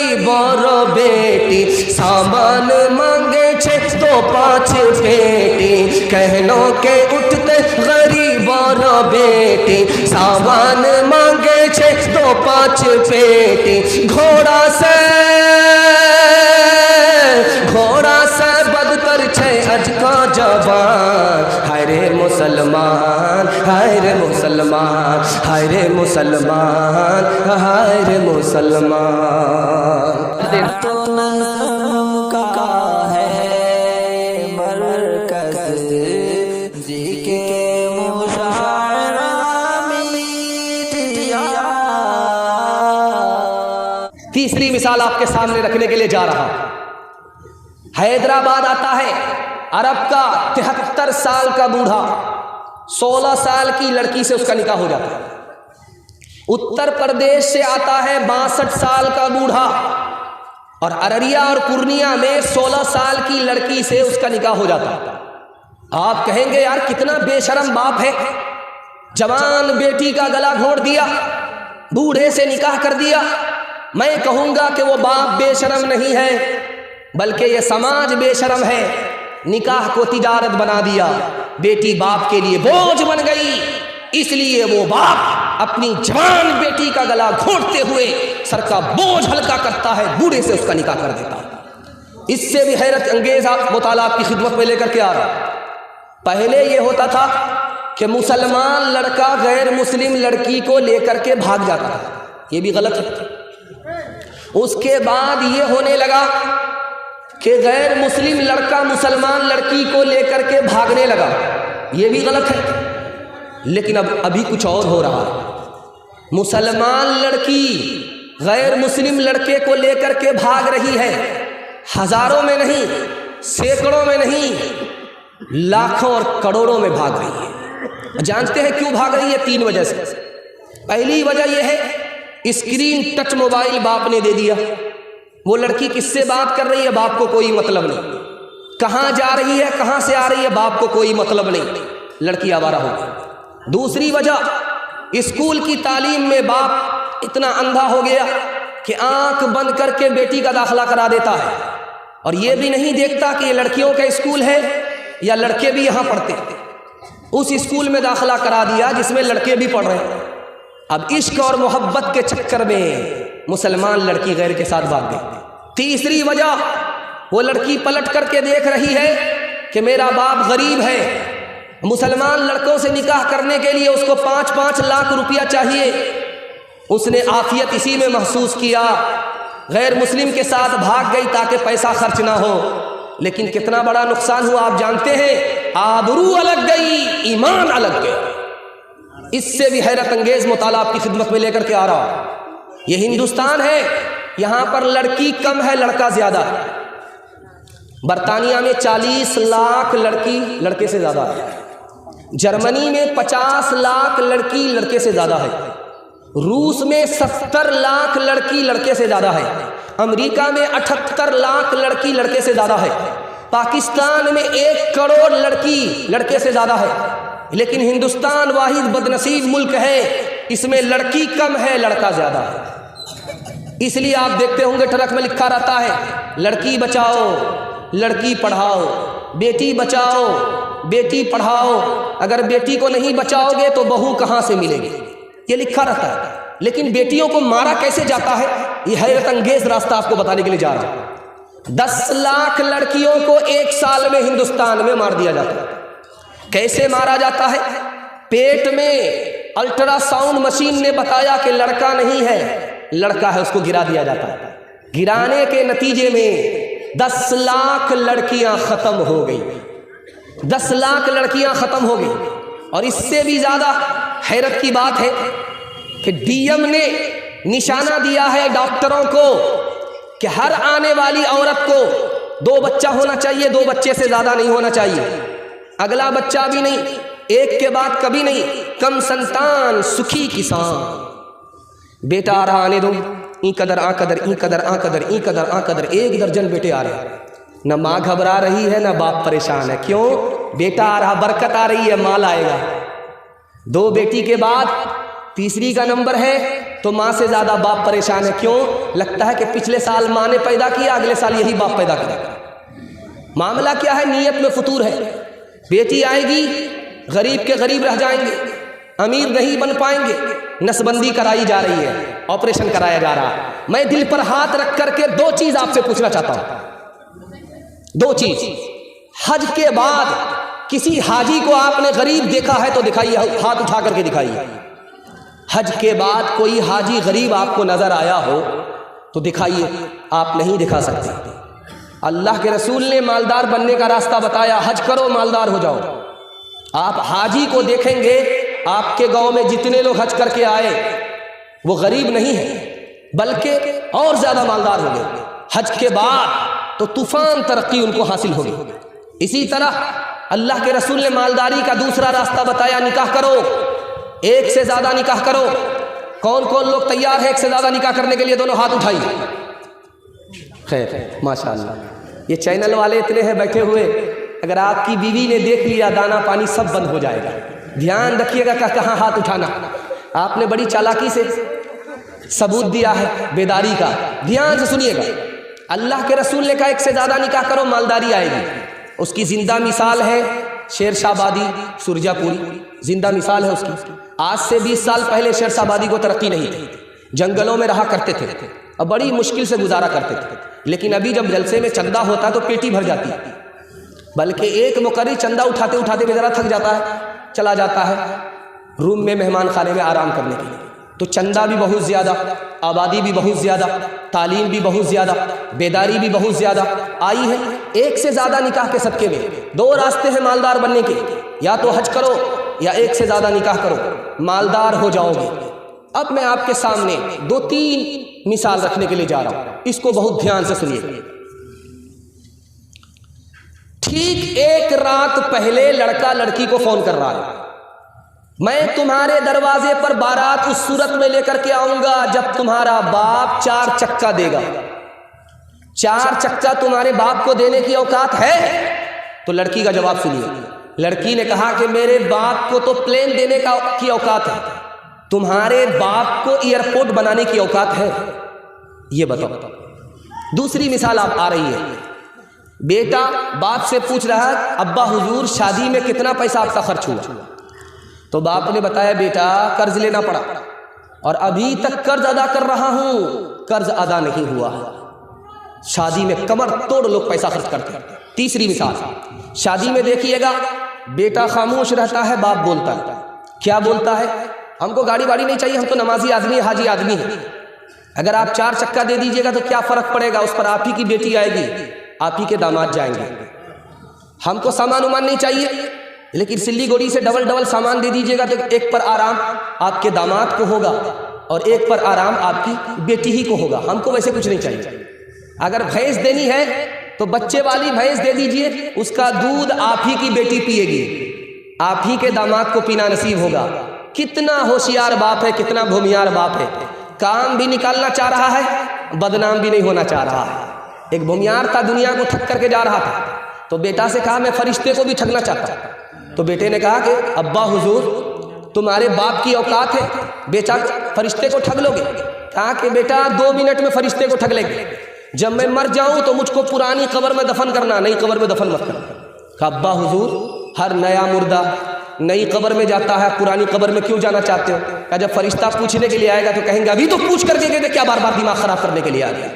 गरीब और बेटी, सामान मांगे छे तो 5 पेटी। कहनो के उठते गरीब और बेटी, सामान मांगे छे तो 5 पेटी। घोड़ा से बदतर छे आज का जवान। हाय रे मुसलमान, हाय रे मुसलमान, हाय रे मुसलमान, हाय रे मुसलमान। तो नज़म का है मरकज़ जी के मुशायरा मीडिया। तीसरी मिसाल आपके सामने रखने के लिए जा रहा हूं। हैदराबाद आता है, अरब का 73 साल का बूढ़ा 16 साल की लड़की से उसका निकाह हो जाता है। उत्तर प्रदेश से आता है 62 साल का बूढ़ा, और अररिया और पूर्णिया में 16 साल की लड़की से उसका निकाह हो जाता है। आप कहेंगे यार कितना बेशरम बाप है, जवान बेटी का गला घोंट दिया, बूढ़े से निकाह कर दिया। मैं कहूंगा कि वो बाप बेशरम नहीं है, बल्कि ये समाज बेशरम है। निकाह को तिजारत बना दिया, बेटी बाप के लिए बोझ बन गई, इसलिए वो बाप अपनी जवान बेटी का गला घोंटते हुए सर का बोझ हल्का करता है, बूढ़े से उसका निकाह कर देता है। इससे भी हैरत अंगेज मुताला आपकी खिदमत में लेकर के आ रहा। पहले ये होता था कि मुसलमान लड़का गैर मुस्लिम लड़की को लेकर के भाग जाता था, ये भी गलत है। उसके बाद ये होने लगा कि गैर मुस्लिम लड़का मुसलमान लड़की को लेकर के भागने लगा, ये भी गलत है। लेकिन अब अभी कुछ और हो रहा है। मुसलमान लड़की गैर मुस्लिम लड़के को लेकर के भाग रही है, हजारों में नहीं, सैकड़ों में नहीं, लाखों और करोड़ों में भाग रही है। जानते हैं क्यों भाग रही है? 3 वजह से। पहली वजह यह है, स्क्रीन टच मोबाइल बाप ने दे दिया। वो लड़की किससे बात कर रही है बाप को कोई मतलब नहीं, कहाँ जा रही है कहाँ से आ रही है बाप को कोई मतलब नहीं, लड़की आवारा हो गई। दूसरी वजह, स्कूल की तालीम में बाप इतना अंधा हो गया कि आंख बंद करके बेटी का दाखिला करा देता है, और ये भी नहीं देखता कि ये लड़कियों का स्कूल है या लड़के भी यहाँ पढ़ते हैं। उस स्कूल में दाखिला करा दिया जिसमें लड़के भी पढ़ रहे हैं। अब इश्क और मोहब्बत के चक्कर में मुसलमान लड़की गैर के साथ भाग गई। तीसरी वजह, वो लड़की पलट करके देख रही है कि मेरा बाप गरीब है, मुसलमान लड़कों से निकाह करने के लिए उसको 5-5 लाख रुपया चाहिए। उसने आफियत इसी में महसूस किया, गैर मुस्लिम के साथ भाग गई ताकि पैसा खर्च ना हो। लेकिन कितना बड़ा नुकसान हुआ आप जानते हैं, आबरू अलग गई, ईमान अलग गया। इससे भी हैरत अंगेज मुताला आपकी खिदमत में लेकर के आ रहा हूं। ये हिंदुस्तान है, यहाँ पर लड़की कम है लड़का ज्यादा है। बरतानिया में 40 लाख लड़की लड़के से ज्यादा है, जर्मनी में 50 लाख लड़की लड़के से ज्यादा है, रूस में 70 लाख लड़की लड़के से ज्यादा है, अमेरिका में 78 लाख लड़की लड़के से ज्यादा है, पाकिस्तान में 1 करोड़ लड़की लड़के से ज्यादा है। लेकिन हिंदुस्तान वाहिद बदनसीब मुल्क है, इसमें लड़की कम है लड़का ज्यादा है। इसलिए आप देखते होंगे ट्रक में लिखा रहता है, लड़की बचाओ लड़की पढ़ाओ, बेटी बचाओ बेटी पढ़ाओ। अगर बेटी को नहीं बचाओगे तो बहू कहाँ से मिलेगी, ये लिखा रहता है। लेकिन बेटियों को मारा कैसे जाता है, ये हैरत अंगेज रास्ता आपको बताने के लिए जा रहा हूं। 10 लाख लड़कियों को 1 साल में हिंदुस्तान में मार दिया जाता है। कैसे मारा जाता है? पेट में अल्ट्रासाउंड मशीन ने बताया कि लड़का नहीं है, लड़का है, उसको गिरा दिया जाता है। गिराने के नतीजे में 10 लाख लड़कियां खत्म हो गई, 10 लाख लड़कियां खत्म हो गई। और इससे भी ज्यादा हैरत की बात है कि डीएम ने निशाना दिया है डॉक्टरों को कि हर आने वाली औरत को 2 बच्चा होना चाहिए, 2 बच्चे से ज्यादा नहीं होना चाहिए। अगला बच्चा भी नहीं, एक के बाद कभी नहीं, कम संतान सुखी किसान। बेटा आ रहा आने दो, ई कदर आ कदर ई कदर आ कदर ई कदर आ कदर, 1 दर्जन बेटे आ रहे हैं। न माँ घबरा रही है न बाप परेशान है। क्यों? बेटा आ रहा, बरकत आ रही है, माल आएगा। 2 बेटी के बाद तीसरी का नंबर है तो माँ से ज़्यादा बाप परेशान है। क्यों? लगता है कि पिछले साल माँ ने पैदा किया, अगले साल यही बाप पैदा करेगा। मामला क्या है? नीयत में फतूर है। बेटी आएगी, गरीब के गरीब रह जाएंगे, अमीर नहीं बन पाएंगे, नसबंदी कराई जा रही है, ऑपरेशन कराया जा रहा है। मैं दिल पर हाथ रख करके दो चीज़ आपसे पूछना चाहता हूँ, दो चीज़। हज के बाद किसी हाजी को आपने गरीब देखा है तो दिखाइए, हाथ उठा करके दिखाइए। हज के बाद कोई हाजी गरीब आपको नजर आया हो तो दिखाइए। आप नहीं दिखा सकते। अल्लाह के रसूल ने मालदार बनने का रास्ता बताया, हज करो मालदार हो जाओ। आप हाजी को देखेंगे, आपके गांव में जितने लोग हज करके आए वो गरीब नहीं है, बल्कि और ज्यादा मालदार हो गए। हज के बाद तो तूफान तरक्की उनको हासिल होगी। इसी तरह अल्लाह के रसूल ने मालदारी का दूसरा रास्ता बताया, निकाह करो, एक से ज्यादा निकाह करो। कौन कौन लोग तैयार है एक से ज्यादा निकाह करने के लिए? दोनों हाथ उठाइए। खैर, माशाअल्लाह, ये चैनल वाले इतने हैं बैठे हुए, अगर आपकी बीवी ने देख लिया दाना पानी सब बंद हो जाएगा। ध्यान रखिएगा कहाँ हाथ उठाना। आपने बड़ी चालाकी से सबूत दिया है बेदारी का, ध्यान से सुनिएगा। अल्लाह के रसूल ने कहा एक से ज्यादा निकाह करो, मालदारी आएगी। उसकी जिंदा मिसाल है शेरशाहबादी सुरजापुरी, जिंदा मिसाल है उसकी। आज से 20 साल पहले शेरशाहबादी को तरक्की नहीं थी, जंगलों में रहा करते थे और बड़ी मुश्किल से गुजारा करते थे। लेकिन अभी जब जलसे में चंदा होता तो पेटी भर जाती, बल्कि एक मुकर्री चंदा उठाते उठाते बेचारा थक जाता है, चला जाता है रूम में मेहमान खाने में आराम करने के लिए। तो चंदा भी बहुत ज़्यादा, आबादी भी बहुत ज़्यादा, तालीम भी बहुत ज़्यादा, बेदारी भी बहुत ज़्यादा आई है। एक से ज़्यादा निकाह के सदक़े में दो रास्ते हैं मालदार बनने के, या तो हज करो या एक से ज़्यादा निकाह करो, मालदार हो जाओगे। अब मैं आपके सामने 2-3 मिसाल रखने के लिए जा रहा हूँ, इसको बहुत ध्यान से सुनिए। ठीक एक रात पहले लड़का लड़की को फ़ोन कर रहा है, मैं तुम्हारे दरवाजे पर बारात उस सूरत में लेकर के आऊंगा जब तुम्हारा बाप 4 चक्का देगा। 4 चक्का तुम्हारे बाप को देने की औकात है? तो लड़की का जवाब सुनिए। लड़की ने कहा कि मेरे बाप को तो प्लेन देने की औकात है, तुम्हारे बाप को एयरपोर्ट बनाने की औकात है? ये बताओ। दूसरी मिसाल आप आ रही है, बेटा बाप से पूछ रहा है, अब्बा हुजूर शादी में कितना पैसा आपका खर्च हुआ? तो बाप ने बताया, बेटा कर्ज लेना पड़ा और अभी तक कर्ज अदा कर रहा हूं, कर्ज अदा नहीं हुआ। शादी में कमर तोड़ लोग पैसा खर्च करते हैं। तीसरी मिसाल, शादी में देखिएगा बेटा खामोश रहता है, बाप बोलता है। क्या बोलता है? हमको गाड़ी वाड़ी नहीं चाहिए, हम तो नमाजी आदमी हाजी आदमी है। अगर आप 4 चक्का दे दीजिएगा तो क्या फर्क पड़ेगा, उस पर आप ही की बेटी आएगी, आप ही के दामाद जाएंगे। हमको सामान उमान नहीं चाहिए, लेकिन सिल्लीगुड़ी से डबल सामान दे दीजिएगा तो एक पर आराम आपके दामाद को होगा और एक पर आराम आपकी बेटी ही को होगा। हमको वैसे कुछ नहीं चाहिए। अगर भैंस देनी है तो बच्चे वाली भैंस दे दीजिए, उसका दूध आप ही की बेटी पिएगी, आप ही के दामाद को पीना नसीब होगा। कितना होशियार बाप है, कितना भूमियार बाप है। काम भी निकालना चाह रहा है, बदनाम भी नहीं होना चाह रहा है। एक भूमियार था, दुनिया को ठग करके जा रहा था, तो बेटा से कहा मैं फरिश्ते को भी ठगना चाहता। तो बेटे ने कहा कि अब्बा हुजूर तुम्हारे बाप की औकात है, बेटा फरिश्ते को ठग लोगे? कहा कि बेटा 2 मिनट में फरिश्ते को ठग लेंगे, जब मैं मर जाऊं तो मुझको पुरानी कब्र में दफन करना, नई कब्र में दफन मत करना। कहा अब्बा हुजूर हर नया मुर्दा नई कब्र में जाता है, पुरानी कब्र में क्यों जाना चाहते हो? कहा जब फरिश्ता पूछने के लिए आएगा तो कहेंगे अभी तो पूछ करके गए थे, क्या बार बार दिमाग खराब करने के लिए आ गया?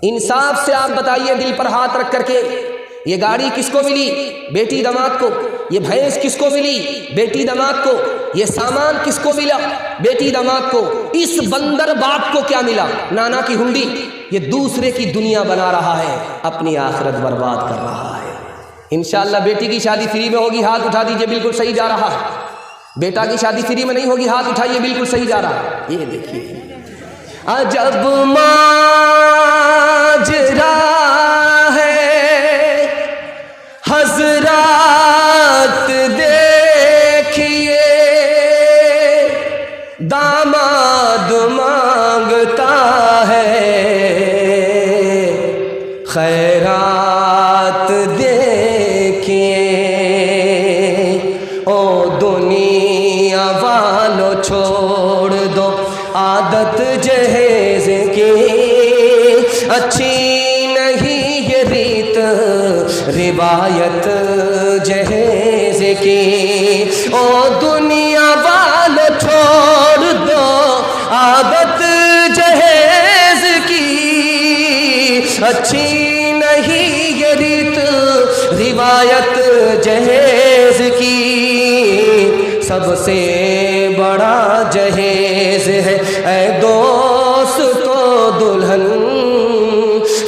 इंसाफ से आप बताइए, दिल पर हाथ रख करके, ये गाड़ी किसको मिली? बेटी दामाद को। ये भैंस किसको मिली? बेटी दामाद को। ये सामान किसको मिला? बेटी दामाद को। इस बंदर बाप को क्या मिला? नाना की हुंडी। ये दूसरे की दुनिया बना रहा है, अपनी आखिरत बर्बाद कर रहा है। इंशाअल्लाह बेटी की शादी फ्री में होगी, हाथ उठा दीजिए, बिल्कुल सही जा रहा है। बेटा की शादी फ्री में नहीं होगी, हाथ उठाइए, बिल्कुल सही जा रहा है। ये देखिए अजब माजरा हज़रात देखिए, दामाद मांगता है खैरात देखिए। ओ दुनिया वालों छोड़ दो आदत अच्छी नहीं ये रीत रिवायत जहेज की। ओ दुनिया वालों छोड़ दो आदत जहेज की। अच्छी नहीं ये रीत रिवायत जहेज की। सबसे बड़ा जहेज है ऐ दोस्तों दुल्हन,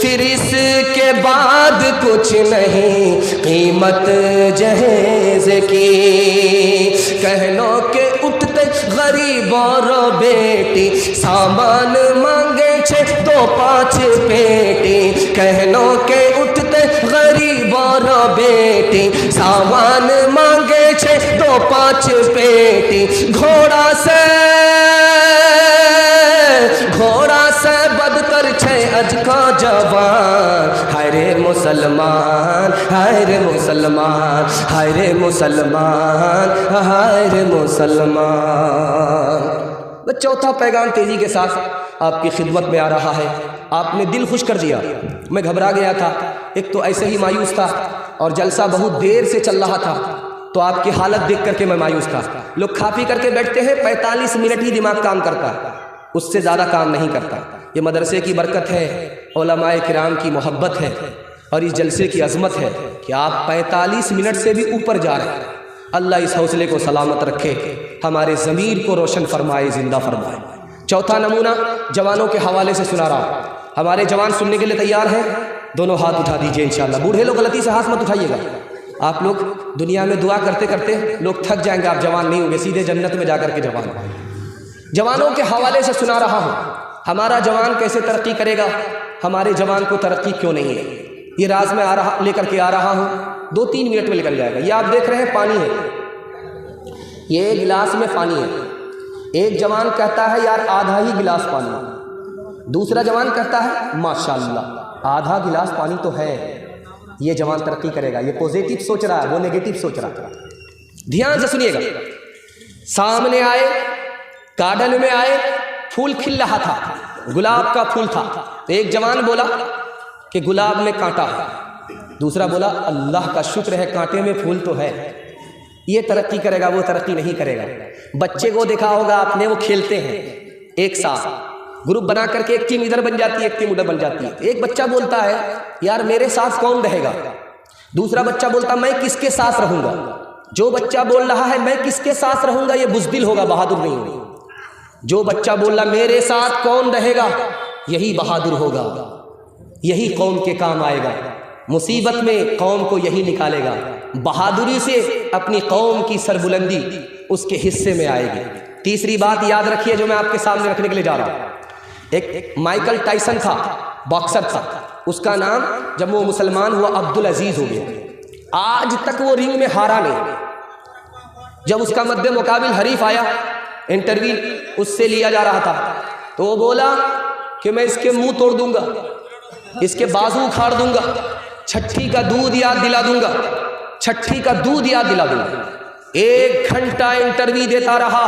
फिर इसके बाद कुछ नहीं कीमत जहेज की। कहनो के उठते गरीब और बेटी सामान मांगे 6-2-5 पेटी। कहनो के उठते गरीब और बेटी सामान मांगे 6-2-5 पेटी। घोड़ा से बदतर 6 अज का जवान। हाय रे मुसलमान, हाय रे मुसलमान, हाय रे मुसलमान, हाय रे मुसलमान। चौथा पैगाम तेजी के साथ आपकी खिदमत में आ रहा है। आपने दिल खुश कर दिया। मैं घबरा गया था, एक तो ऐसे ही मायूस था और जलसा बहुत देर से चल रहा था, तो आपकी हालत देख करके मैं मायूस था। लोग खा पी करके बैठते हैं, 45 मिनट ही दिमाग काम करता है, उससे ज़्यादा काम नहीं करता। ये मदरसे की बरकत है, उलमाए किराम की मोहब्बत है और इस जलसे की अजमत है कि आप 45 मिनट से भी ऊपर जा रहे हैं। अल्लाह इस हौसले को सलामत रखे, हमारे ज़मीर को रोशन फरमाए, जिंदा फरमाए। चौथा नमूना जवानों के हवाले से सुना रहा हूँ। हमारे जवान सुनने के लिए तैयार हैं? दोनों हाथ उठा दीजिए इंशाअल्लाह। बूढ़े लोग गलती से हाथ मत उठाइएगा। आप लोग दुनिया में दुआ करते करते लोग थक जाएंगे, आप जवान नहीं होंगे, सीधे जन्नत में जाकर के जवान। जवानों के हवाले से सुना रहा हूँ। हमारा जवान कैसे तरक्की करेगा, हमारे जवान को तरक्की क्यों नहीं है, ये राज में लेकर के आ रहा हूँ। 2-3 मिनट में निकल जाएगा। ये आप देख रहे हैं पानी है, ये गिलास में पानी है। एक जवान कहता है यार आधा ही गिलास पानी, दूसरा जवान कहता है माशाल्लाह आधा गिलास पानी तो है। ये जवान तरक्की करेगा। ये पॉजिटिव सोच रहा है, वो नेगेटिव सोच रहा है। ध्यान से सुनिएगा। सामने आए, गार्डन में आए, फूल खिल रहा था, गुलाब का फूल था। तो एक जवान बोला कि गुलाब में कांटा है, दूसरा बोला अल्लाह का शुक्र है कांटे में फूल तो है। ये तरक्की करेगा, वो तरक्की नहीं करेगा। बच्चे को देखा होगा आपने, वो खेलते हैं एक साथ, ग्रुप बना करके एक टीम इधर बन जाती है, एक टीम उधर बन जाती है। एक बच्चा बोलता है यार मेरे साथ कौन रहेगा, दूसरा बच्चा बोलता मैं किसके साथ रहूंगा। जो बच्चा बोल रहा है मैं किसके साथ रहूंगा, ये बुज़दिल होगा, बहादुर नहीं होगा। जो बच्चा बोल रहा मेरे साथ कौन रहेगा, यही बहादुर होगा, यही कौम के काम आएगा। मुसीबत में कौम को यही निकालेगा। बहादुरी से अपनी कौम की सरबुलंदी उसके हिस्से में आएगी। तीसरी बात याद रखिए जो मैं आपके सामने रखने के लिए जा रहा हूँ। एक माइकल टाइसन था, बॉक्सर था, उसका नाम जब वो मुसलमान हुआ अब्दुल अजीज हो गया। आज तक वो रिंग में हारा नहीं। जब उसका मद्दे मुकाबिल हरीफ आया, इंटरव्यू उससे लिया जा रहा था, तो वो बोला कि मैं इसके मुंह तोड़ दूंगा, इसके बाजू उखाड़ दूंगा, छठी का दूध याद दिला दूंगा, छठी का दूध याद दिला दूंगा। 1 घंटा इंटरव्यू देता रहा,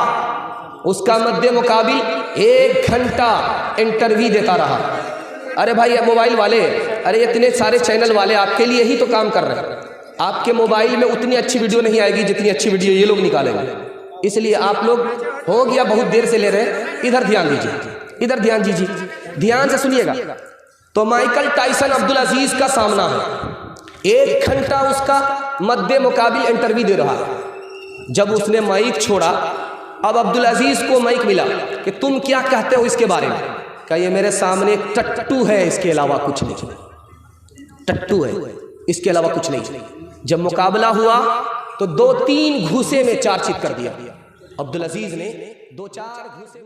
उसका मद्दे मुकाबिल 1 घंटा इंटरव्यू देता रहा। अरे भाई मोबाइल वाले, अरे इतने सारे चैनल वाले आपके लिए ही तो काम कर रहे हैं। आपके मोबाइल में उतनी अच्छी वीडियो नहीं आएगी जितनी अच्छी वीडियो ये लोग निकालेंगे। इसलिए आप लोग हो गया बहुत देर से ले रहे हैं, इधर ध्यान दीजिए, इधर ध्यान दीजिए, ध्यान से सुनिएगा। तो माइकल टाइसन अब्दुल अजीज का सामना है, 1 घंटा उसका मद्दे मुकाबिल इंटरव्यू दे रहा है। जब उसने माइक छोड़ा, अब अब्दुल अजीज को माइक मिला कि तुम क्या कहते हो इसके बारे में। क्या ये मेरे सामने एक टट्टू है, इसके अलावा कुछ नहीं, टट्टू है, इसके अलावा कुछ नहीं। जब मुकाबला हुआ तो 2-3 घूसे में 4 चित कर दिया। अब्दुल अजीज ने 2-4 घूसे